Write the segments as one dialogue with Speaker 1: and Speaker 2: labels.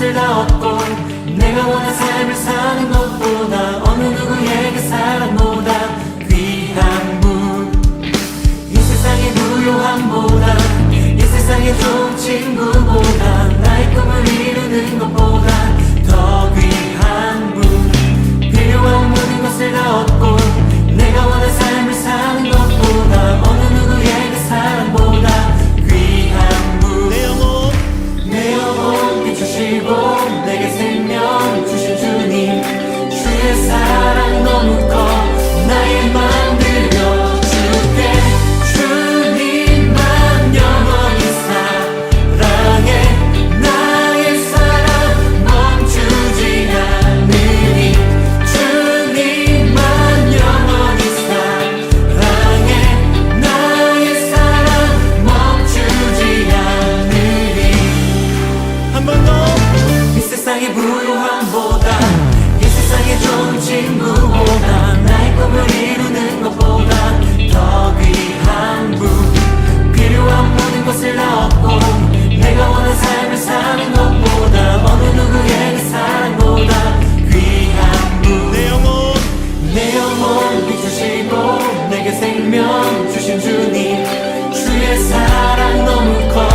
Speaker 1: 것을 다 얻고 내가 원한 삶을 사는 것보다 어느 누구에게 사랑보다 귀한 분, 이 세상의 무료함보다 이 세상의 좋은 친구보다 나의 꿈을 이루는 것보다 더 귀한 분, 필요한 모든 것을 다 얻고 내가 원한 삶을 사는 것보다 어느 누구에게 사랑보다 귀한 분, 내 영혼 비추시고 내게 생명 주신 주님, 주의 사랑 너무 커 나의 맘 들려줄게. 주님만 영원히 사랑해 나의 사랑 멈추지 않으니, 주님만 영원히 사랑해 나의 사랑 멈추지 않으니. 한 번 더. 이 세상의 무료함보다 이 세상의 좋은 친구보다 나의 꿈을 이루는 것보다 더 귀한 분, 필요한 모든 것을 다 얻고 내가 원한 삶을 사는 것보다 어느 누구에게 사랑보다 귀한 분, 내 영혼 비추시고 내게 생명 주신 주님, 주의 사랑 너무 커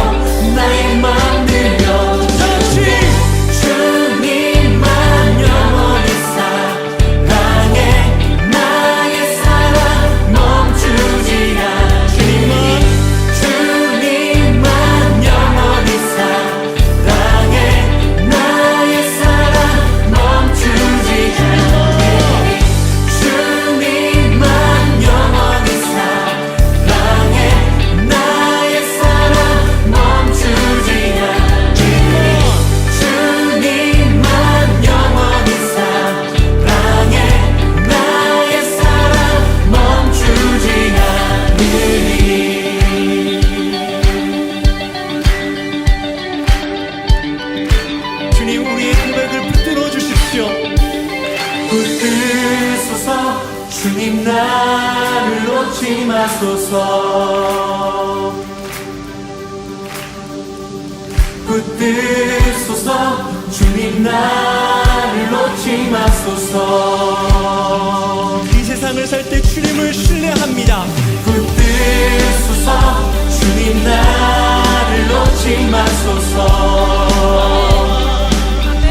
Speaker 1: 나의 맘 들려주시. 주님만 영원히 사랑해 나의 사랑 멈추지 않으니, 주님만 영원히 사랑해 나의 사랑 멈추지 않으니, 주님만 영원히 사랑해 나의 사랑 멈추지 않으니, 주님만 영원히 사랑해 나의 사랑 멈추지 않으니.
Speaker 2: 주님, 우리의 고백을 붙들어 주십시오.
Speaker 1: 붙드소서. 주님 나를 놓지 마소서. 붙드소서. 주님 나를 놓지 마소서.
Speaker 2: 이 세상을 살 때 주님을 신뢰합니다.
Speaker 1: 붙드소서. 주님 나를 놓지 마소서.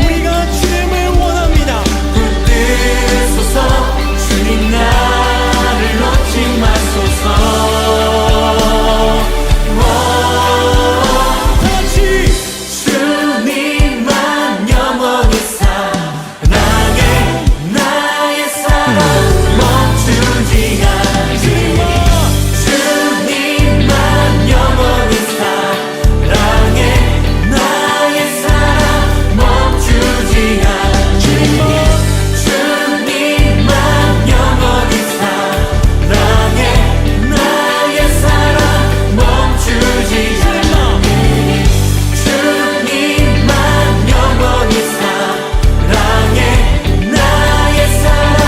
Speaker 2: 우리가 주님을 원합니다.
Speaker 1: 붙드소서. 주님 나를 놓지 마소서.
Speaker 2: 다 같이
Speaker 1: 주님만 영원히 사랑해 나의 사랑 멈추지 않으니, 주님만 영원히 사랑해 나의 사랑 멈추지 않으니, 주님만 영원히 사랑해 나의 사랑 멈추지 않으니, 주님만 영원히 사랑해 나의 사랑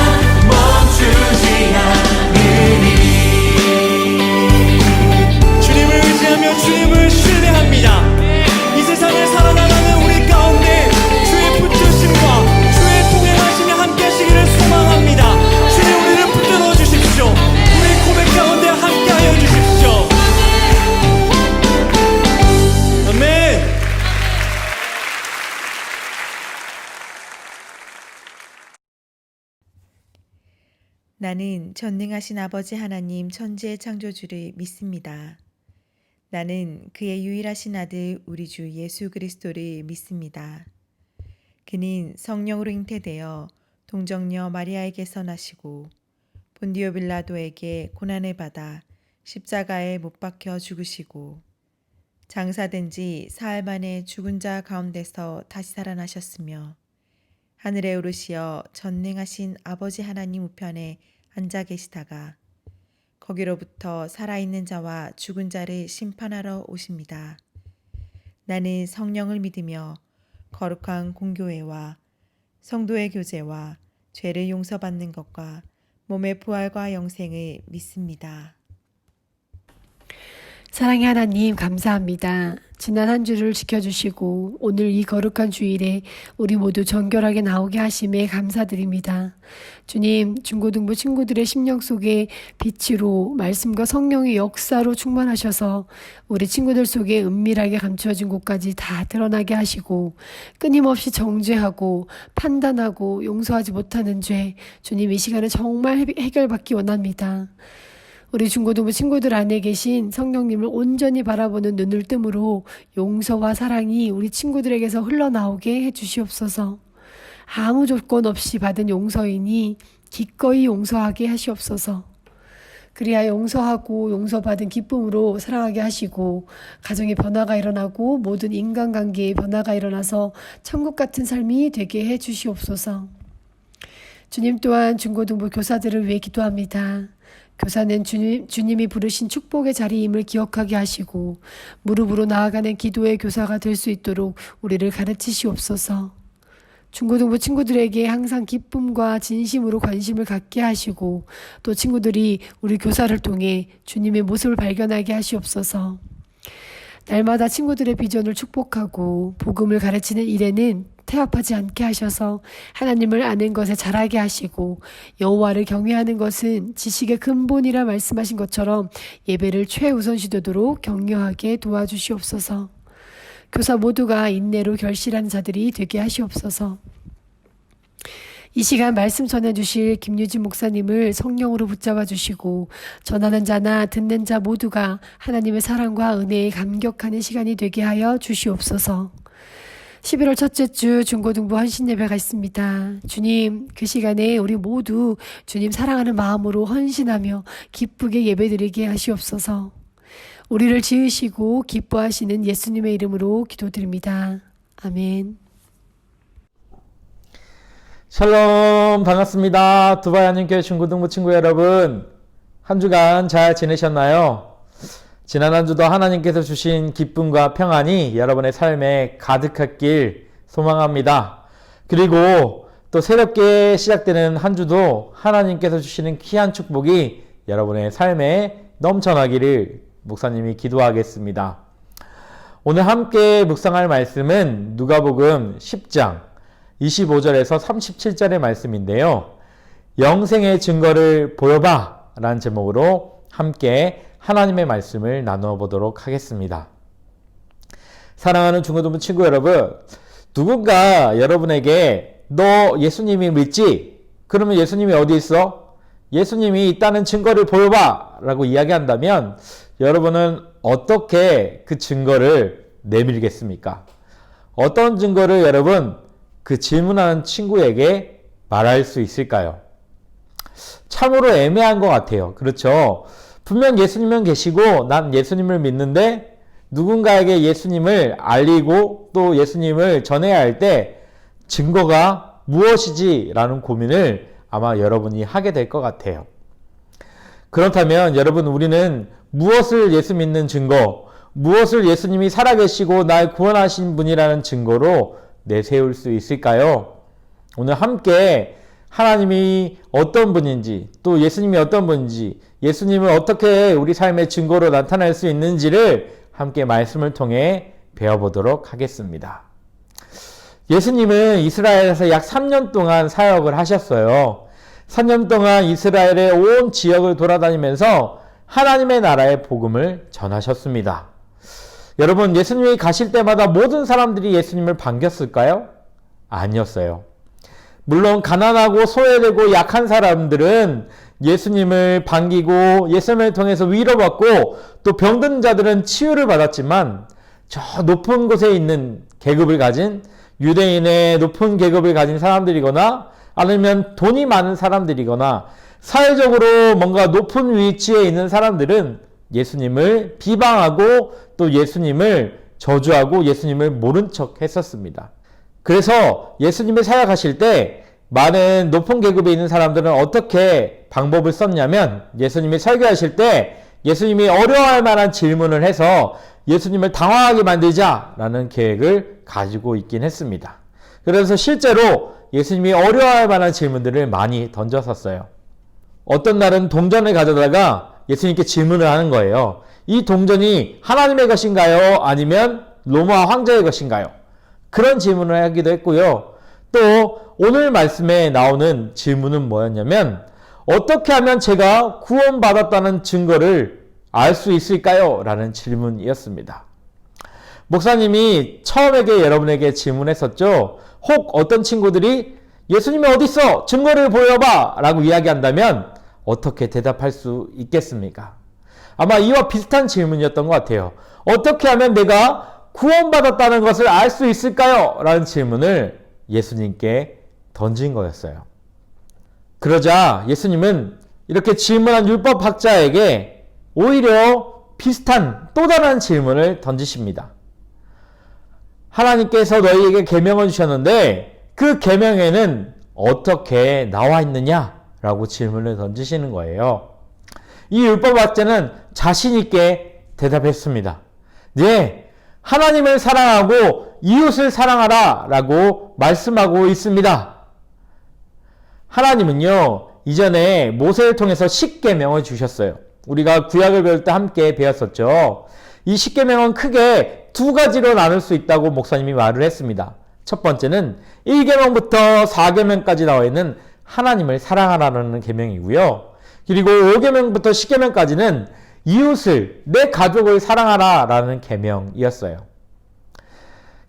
Speaker 1: 멈추지 않으니.
Speaker 2: 주님을 의지하며 주님을 신뢰합니다. 이 세상을 살아나가는 우리 가운데 주의 붙드심과 주의 동행하심이 함께 하시기를 소망합니다. 주님, 우리를 붙들어 주십시오. 우리 고백 가운데 함께 하여 주십시오. 아멘.
Speaker 3: 나는 전능하신 아버지 하나님 천지의 창조주를 믿습니다. 나는 그의 유일하신 아들 우리 주 예수 그리스도를 믿습니다. 그는 성령으로 잉태되어 동정녀 마리아에게서 나시고 본디오 빌라도에게 고난을 받아 십자가에 못 박혀 죽으시고 장사된 지 사흘 만에 죽은 자 가운데서 다시 살아나셨으며 하늘에 오르시어 전능하신 아버지 하나님 우편에 앉아 계시다가 거기로부터 살아있는 자와 죽은 자를 심판하러 오십니다. 나는 성령을 믿으며 거룩한 공교회와 성도의 교제와 죄를 용서받는 것과 몸의 부활과 영생을 믿습니다.
Speaker 4: 사랑의 하나님 감사합니다. 지난 한 주를 지켜주시고 오늘 이 거룩한 주일에 우리 모두 정결하게 나오게 하심에 감사드립니다. 주님, 중고등부 친구들의 심령 속에 빛으로 말씀과 성령의 역사로 충만하셔서 우리 친구들 속에 은밀하게 감추어진 곳까지 다 드러나게 하시고 끊임없이 정죄하고 판단하고 용서하지 못하는 죄, 주님 이 시간에 정말 해결받기 원합니다. 우리 중고등부 친구들 안에 계신 성령님을 온전히 바라보는 눈을 뜸으로 용서와 사랑이 우리 친구들에게서 흘러나오게 해주시옵소서. 아무 조건 없이 받은 용서이니 기꺼이 용서하게 하시옵소서. 그리하여 용서하고 용서받은 기쁨으로 살아가게 하시고 가정의 변화가 일어나고 모든 인간관계의 변화가 일어나서 천국 같은 삶이 되게 해주시옵소서. 주님 또한 중고등부 교사들을 위해 기도합니다. 교사는 주님이 부르신 축복의 자리임을 기억하게 하시고 무릎으로 나아가는 기도의 교사가 될 수 있도록 우리를 가르치시옵소서. 중고등부 친구들에게 항상 기쁨과 진심으로 관심을 갖게 하시고 또 친구들이 우리 교사를 통해 주님의 모습을 발견하게 하시옵소서. 날마다 친구들의 비전을 축복하고 복음을 가르치는 일에는 태합하지 않게 하셔서 하나님을 아는 것에 잘하게 하시고 여호와를 경외하는 것은 지식의 근본이라 말씀하신 것처럼 예배를 최우선시되도록 격려하게 도와주시옵소서. 교사 모두가 인내로 결실하는 자들이 되게 하시옵소서. 이 시간 말씀 전해주실 김유진 목사님을 성령으로 붙잡아 주시고 전하는 자나 듣는 자 모두가 하나님의 사랑과 은혜에 감격하는 시간이 되게 하여 주시옵소서. 11월 첫째 주 중고등부 헌신 예배가 있습니다. 주님, 그 시간에 우리 모두 주님 사랑하는 마음으로 헌신하며 기쁘게 예배드리게 하시옵소서. 우리를 지으시고 기뻐하시는 예수님의 이름으로 기도드립니다. 아멘.
Speaker 5: 샬롬, 반갑습니다. 두바이 한인교회 중고등부 친구 여러분, 한 주간 잘 지내셨나요? 지난 한 주도 하나님께서 주신 기쁨과 평안이 여러분의 삶에 가득했길 소망합니다. 그리고 또 새롭게 시작되는 한 주도 하나님께서 주시는 귀한 축복이 여러분의 삶에 넘쳐나기를 목사님이 기도하겠습니다. 오늘 함께 묵상할 말씀은 누가복음 10장 25절에서 37절의 말씀인데요. 영생의 증거를 보여봐 라는 제목으로 함께 하나님의 말씀을 나누어 보도록 하겠습니다. 사랑하는 중고등부 친구 여러분, 누군가 여러분에게 너 예수님이 믿지? 그러면 예수님이 어디 있어? 예수님이 있다는 증거를 보여봐 라고 이야기한다면 여러분은 어떻게 그 증거를 내밀겠습니까? 어떤 증거를 여러분 그 질문하는 친구에게 말할 수 있을까요? 참으로 애매한 것 같아요. 그렇죠? 분명 예수님은 계시고 난 예수님을 믿는데 누군가에게 예수님을 알리고 또 예수님을 전해야 할 때 증거가 무엇이지? 라는 고민을 아마 여러분이 하게 될 것 같아요. 그렇다면 여러분, 우리는 무엇을 예수 믿는 증거, 무엇을 예수님이 살아계시고 날 구원하신 분이라는 증거로 내세울 수 있을까요? 오늘 함께 하나님이 어떤 분인지, 또 예수님이 어떤 분인지, 예수님을 어떻게 우리 삶의 증거로 나타낼 수 있는지를 함께 말씀을 통해 배워보도록 하겠습니다. 예수님은 이스라엘에서 약 3년 동안 사역을 하셨어요. 3년 동안 이스라엘의 온 지역을 돌아다니면서 하나님의 나라의 복음을 전하셨습니다. 여러분, 예수님이 가실 때마다 모든 사람들이 예수님을 반겼을까요? 아니었어요. 물론 가난하고 소외되고 약한 사람들은 예수님을 반기고 예수님을 통해서 위로받고 또 병든 자들은 치유를 받았지만 저 높은 곳에 있는 계급을 가진 유대인의 높은 계급을 가진 사람들이거나 아니면 돈이 많은 사람들이거나 사회적으로 뭔가 높은 위치에 있는 사람들은 예수님을 비방하고 또 예수님을 저주하고 예수님을 모른 척 했었습니다. 그래서 예수님을 사역하실 때 많은 높은 계급에 있는 사람들은 어떻게 방법을 썼냐면 예수님이 설교하실 때 예수님이 어려워할 만한 질문을 해서 예수님을 당황하게 만들자라는 계획을 가지고 있긴 했습니다. 그래서 실제로 예수님이 어려워할 만한 질문들을 많이 던졌었어요. 어떤 날은 동전을 가져다가 예수님께 질문을 하는 거예요. 이 동전이 하나님의 것인가요? 아니면 로마 황제의 것인가요? 그런 질문을 하기도 했고요. 또 오늘 말씀에 나오는 질문은 뭐였냐면 어떻게 하면 제가 구원받았다는 증거를 알 수 있을까요? 라는 질문이었습니다. 목사님이 처음에 여러분에게 질문했었죠. 혹 어떤 친구들이 예수님이 어디 있어? 증거를 보여봐! 라고 이야기한다면 어떻게 대답할 수 있겠습니까? 아마 이와 비슷한 질문이었던 것 같아요. 어떻게 하면 내가 구원받았다는 것을 알 수 있을까요? 라는 질문을 예수님께 던진 거였어요. 그러자 예수님은 이렇게 질문한 율법학자에게 오히려 비슷한 또 다른 질문을 던지십니다. 하나님께서 너희에게 계명을 주셨는데 그 계명에는 어떻게 나와 있느냐? 라고 질문을 던지시는 거예요. 이 율법학자는 자신 있게 대답했습니다. 네, 하나님을 사랑하고 이웃을 사랑하라 라고 말씀하고 있습니다. 하나님은요, 이전에 모세를 통해서 십계명을 주셨어요. 우리가 구약을 배울 때 함께 배웠었죠. 이 십계명은 크게 두 가지로 나눌 수 있다고 목사님이 말을 했습니다. 첫 번째는 1계명부터 4계명까지 나와 있는 하나님을 사랑하라는 계명이고요. 그리고 5계명부터 10계명까지는 이웃을, 내 가족을 사랑하라라는 계명이었어요.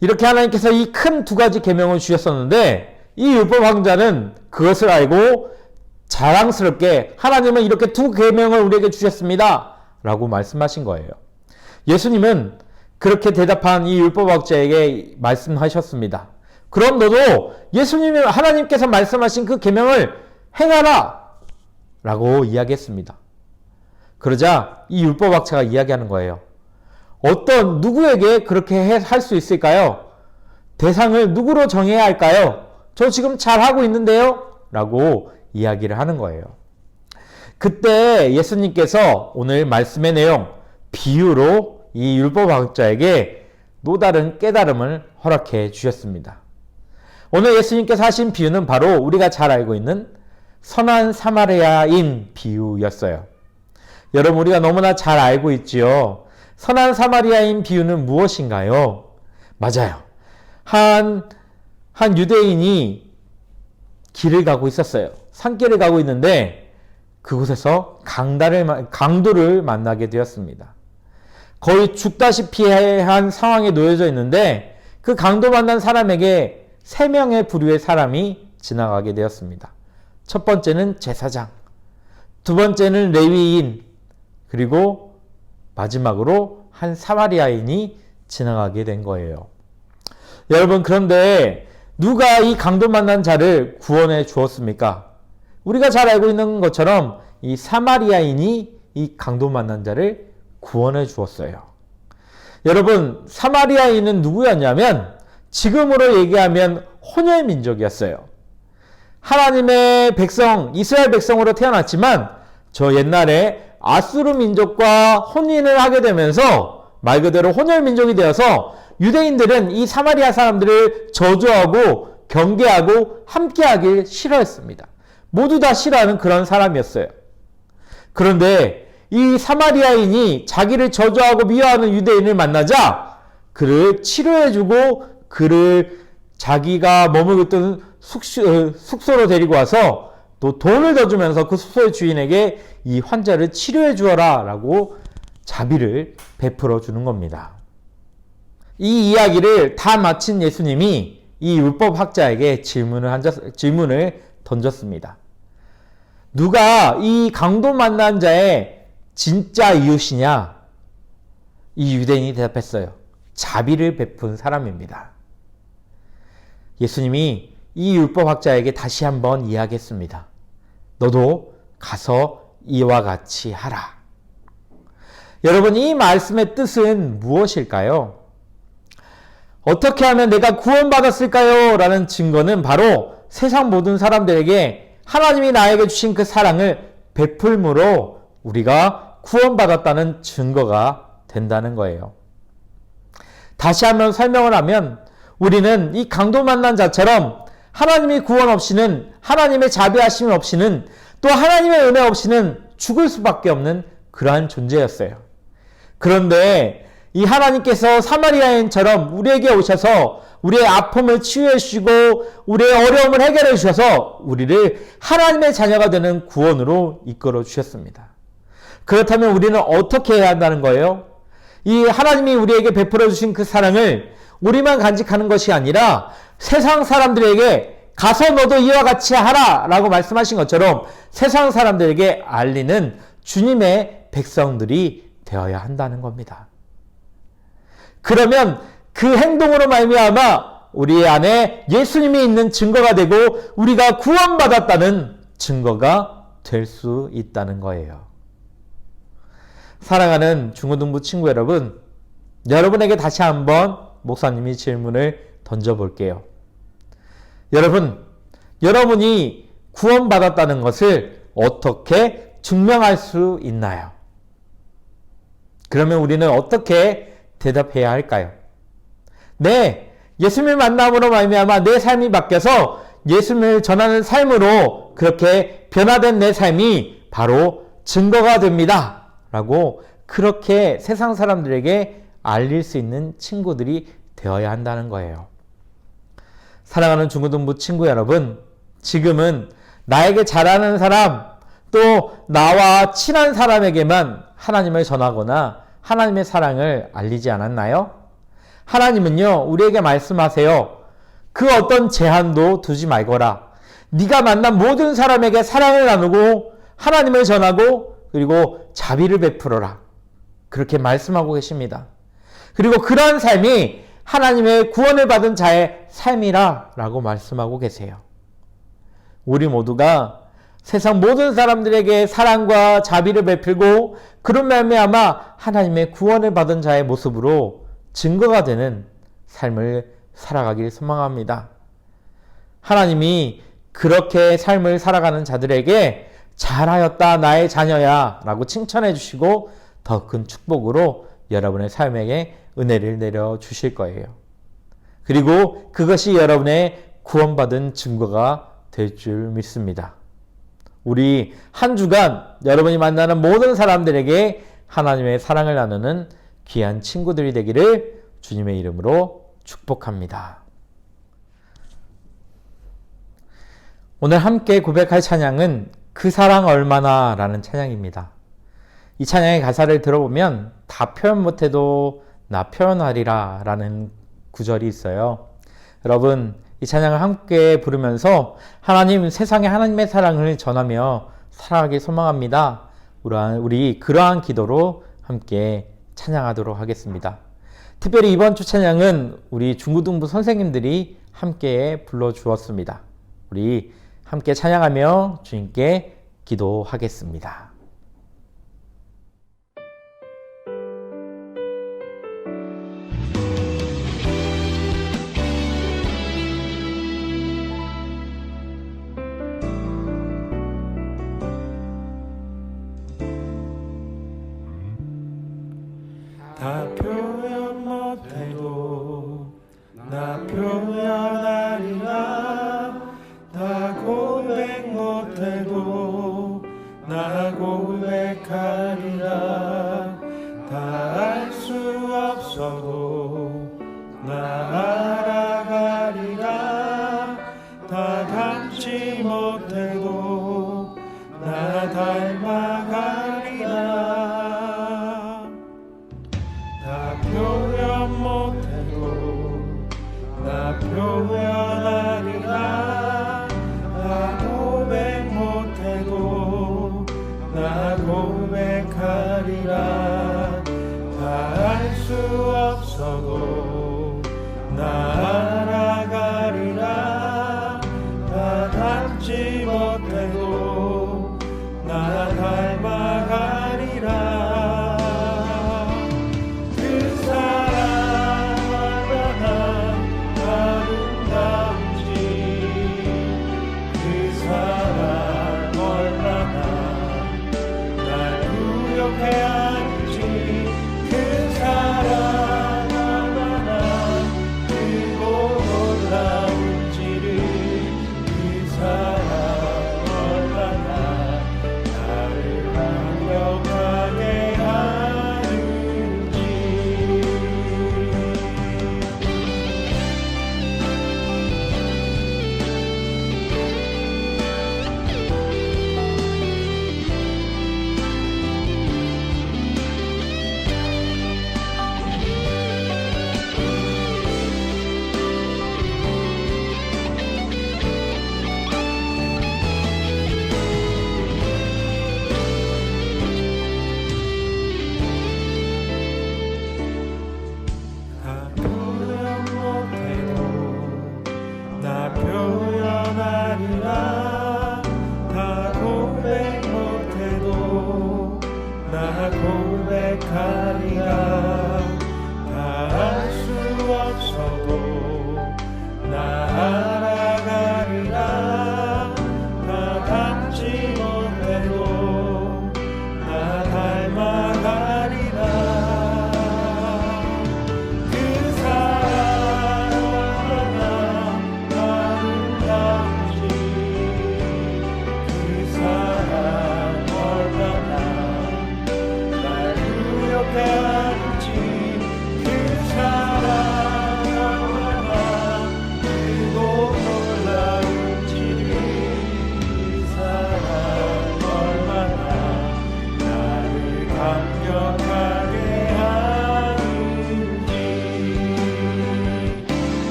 Speaker 5: 이렇게 하나님께서 이 큰 두 가지 계명을 주셨었는데 이 율법 학자는 그것을 알고 자랑스럽게 하나님은 이렇게 두 계명을 우리에게 주셨습니다 라고 말씀하신 거예요. 예수님은 그렇게 대답한 이 율법학자에게 말씀하셨습니다. 그럼 너도 예수님이 하나님께서 말씀하신 그 계명을 행하라 라고 이야기했습니다. 그러자 이 율법학자가 이야기하는 거예요. 어떤 누구에게 그렇게 할 수 있을까요? 대상을 누구로 정해야 할까요? 저 지금 잘하고 있는데요? 라고 이야기를 하는 거예요. 그때 예수님께서 오늘 말씀의 내용, 비유로 이 율법학자에게 또 다른 깨달음을 허락해 주셨습니다. 오늘 예수님께서 하신 비유는 바로 우리가 잘 알고 있는 선한 사마리아인 비유였어요. 여러분, 우리가 너무나 잘 알고 있지요. 선한 사마리아인 비유는 무엇인가요? 맞아요. 한 유대인이 길을 가고 있었어요. 산길을 가고 있는데 그곳에서 강도를 만나게 되었습니다. 거의 죽다시피 한 상황에 놓여져 있는데 그 강도 만난 사람에게 3명의 부류의 사람이 지나가게 되었습니다. 첫 번째는 제사장, 두 번째는 레위인, 그리고 마지막으로 한 사마리아인이 지나가게 된 거예요. 여러분, 그런데 누가 이 강도 만난 자를 구원해 주었습니까? 우리가 잘 알고 있는 것처럼 이 사마리아인이 이 강도 만난 자를 구원해 주었어요. 여러분, 사마리아인은 누구였냐면 지금으로 얘기하면 혼혈 민족이었어요. 하나님의 백성, 이스라엘 백성으로 태어났지만 저 옛날에 아수르 민족과 혼인을 하게 되면서 말 그대로 혼혈 민족이 되어서 유대인들은 이 사마리아 사람들을 저주하고 경계하고 함께하길 싫어했습니다. 모두 다 싫어하는 그런 사람이었어요. 그런데 이 사마리아인이 자기를 저주하고 미워하는 유대인을 만나자 그를 치료해주고 그를 자기가 머물고 있던 숙소로 데리고 와서 또 돈을 더 주면서 그 숙소의 주인에게 이 환자를 치료해 주어라 라고 자비를 베풀어 주는 겁니다. 이 이야기를 다 마친 예수님이 이 율법학자에게 질문을 던졌습니다. 누가 이 강도 만난 자의 진짜 이웃이냐? 이 유대인이 대답했어요. 자비를 베푼 사람입니다. 예수님이 이 율법학자에게 다시 한번 이야기했습니다. 너도 가서 이와 같이 하라. 여러분, 이 말씀의 뜻은 무엇일까요? 어떻게 하면 내가 구원받았을까요? 라는 증거는 바로 세상 모든 사람들에게 하나님이 나에게 주신 그 사랑을 베풀므로 우리가 구원받았다는 증거가 된다는 거예요. 다시 한번 설명을 하면 우리는 이 강도 만난 자처럼 하나님의 구원 없이는, 하나님의 자비하심 없이는, 또 하나님의 은혜 없이는 죽을 수밖에 없는 그러한 존재였어요. 그런데 이 하나님께서 사마리아인처럼 우리에게 오셔서 우리의 아픔을 치유해 주시고 우리의 어려움을 해결해 주셔서 우리를 하나님의 자녀가 되는 구원으로 이끌어 주셨습니다. 그렇다면 우리는 어떻게 해야 한다는 거예요? 이 하나님이 우리에게 베풀어 주신 그 사랑을 우리만 간직하는 것이 아니라 세상 사람들에게 가서 너도 이와 같이 하라 라고 말씀하신 것처럼 세상 사람들에게 알리는 주님의 백성들이 되어야 한다는 겁니다. 그러면 그 행동으로 말미암아 우리 안에 예수님이 있는 증거가 되고 우리가 구원받았다는 증거가 될 수 있다는 거예요. 사랑하는 중고등부 친구 여러분, 여러분에게 다시 한번 목사님이 질문을 던져볼게요. 여러분이 구원받았다는 것을 어떻게 증명할 수 있나요? 그러면 우리는 어떻게 대답해야 할까요? 네, 예수님을 만남으로 말미암아 내 삶이 바뀌어서 예수님을 전하는 삶으로 그렇게 변화된 내 삶이 바로 증거가 됩니다. 라고 그렇게 세상 사람들에게 알릴 수 있는 친구들이 되어야 한다는 거예요. 사랑하는 중고등부 친구 여러분, 지금은 나에게 잘하는 사람, 또 나와 친한 사람에게만 하나님을 전하거나 하나님의 사랑을 알리지 않았나요? 하나님은요, 우리에게 말씀하세요. 그 어떤 제한도 두지 말거라. 네가 만난 모든 사람에게 사랑을 나누고 하나님을 전하고 그리고 자비를 베풀어라. 그렇게 말씀하고 계십니다. 그리고 그러한 삶이 하나님의 구원을 받은 자의 삶이라 라고 말씀하고 계세요. 우리 모두가 세상 모든 사람들에게 사랑과 자비를 베풀고 그런 말미암아 하나님의 구원을 받은 자의 모습으로 증거가 되는 삶을 살아가길 소망합니다. 하나님이 그렇게 삶을 살아가는 자들에게 잘하였다 나의 자녀야 라고 칭찬해 주시고 더 큰 축복으로 여러분의 삶에게 은혜를 내려 주실 거예요. 그리고 그것이 여러분의 구원받은 증거가 될 줄 믿습니다. 우리 한 주간 여러분이 만나는 모든 사람들에게 하나님의 사랑을 나누는 귀한 친구들이 되기를 주님의 이름으로 축복합니다. 오늘 함께 고백할 찬양은 그 사랑 얼마나 라는 찬양입니다. 이 찬양의 가사를 들어보면 다 표현 못해도 나 표현하리라 라는 구절이 있어요. 여러분, 이 찬양을 함께 부르면서 하나님, 세상에 하나님의 사랑을 전하며 살아가길 소망합니다. 우리 그러한 기도로 함께 찬양하도록 하겠습니다. 특별히 이번 주 찬양은 우리 중고등부 선생님들이 함께 불러주었습니다. 우리 함께 찬양하며 주님께 기도하겠습니다.
Speaker 2: 다 표현 못해도 나 표현하리라. 다 고백 못해도 나 고백하리라. 다 알 수 없어도 나 알아가리라. 다 닮지 못해도 나 닮아가리라. 표현 못해도 나 표현하리라. 나 고백 못해도 나 고백하리라. 다 알 수 없어도 나 알아가리라. 다 닮지 못해도 나 닮아가리라. 그 사랑 얼마나 뜨거운지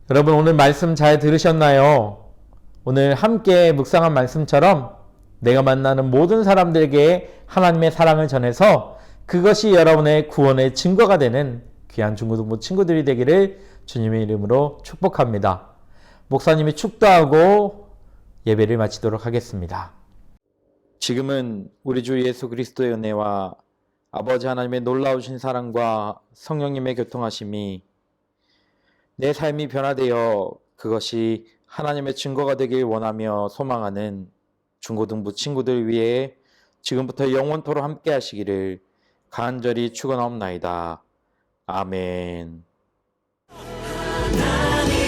Speaker 5: 여러분 오늘 말씀 잘 들으셨나요? 오늘 함께 묵상한 말씀처럼 내가 만나는 모든 사람들에게 하나님의 사랑을 전해서 그것이 여러분의 구원의 증거가 되는 귀한 중고등부 친구들이 되기를 주님의 이름으로 축복합니다. 목사님이 축도하고 예배를 마치도록 하겠습니다. 지금은 우리 주 예수 그리스도의 은혜와 아버지 하나님의 놀라우신 사랑과 성령님의 교통하심이 내 삶이 변화되어 그것이 하나님의 증거가 되길 원하며 소망하는 중고등부 친구들 위해 지금부터 영원토록 함께 하시기를 간절히 축원하옵나이다. 아멘.
Speaker 1: 하나님